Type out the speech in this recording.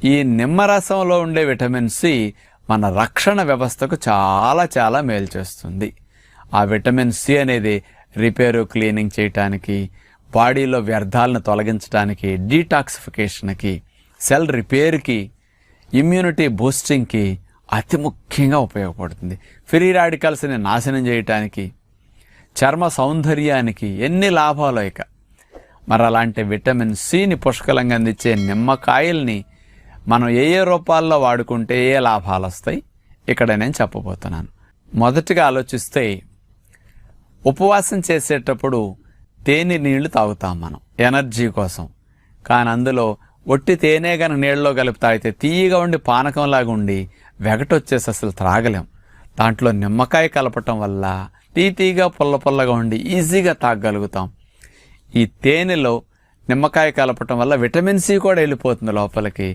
ఈ నిమ్మరసంలో ఉండే vitamin C మన రక్షణ వ్యవస్థకు చాలా మేలు చేస్తుంది. ఆ విటమిన్ సి అనేది రిపేరు క్లీనింగ్ చేయటానికి, బాడీలో వ్యర్థాలను తొలగించడానికి, డీటాక్సిఫికేషన్కి, సెల్ రిపేర్కి, ఇమ్యూనిటీ బూస్టింగ్కి అతి ముఖ్యంగా ఉపయోగపడుతుంది. ఫ్రీ రాడికల్స్ని నాశనం చేయటానికి, చర్మ సౌందర్యానికి ఎన్ని లాభాలు. ఇక మరి అలాంటి విటమిన్ సిని పుష్కలంగా అందించే నిమ్మకాయల్ని మనం ఏ రూపాల్లో వాడుకుంటే ఏ లాభాలు వస్తాయి ఇక్కడ నేను చెప్పబోతున్నాను. మొదటిగా ఆలోచిస్తే, ఉపవాసం చేసేటప్పుడు తేనె నీళ్లు తాగుతాం మనం ఎనర్జీ కోసం. కానీ అందులో ఒట్టి తేనె కనుక నీళ్ళలో కలిపి తాగితే తీయగా ఉండి పానకంలాగా ఉండి వెగటొచ్చేసి అసలు త్రాగలేం. దాంట్లో నిమ్మకాయ కలపటం వల్ల తీగా పుల్లగా ఉండి ఈజీగా తాగగలుగుతాం. ఈ తేనెలో నిమ్మకాయ కలపటం వల్ల విటమిన్ సి కూడా వెళ్ళిపోతుంది లోపలికి.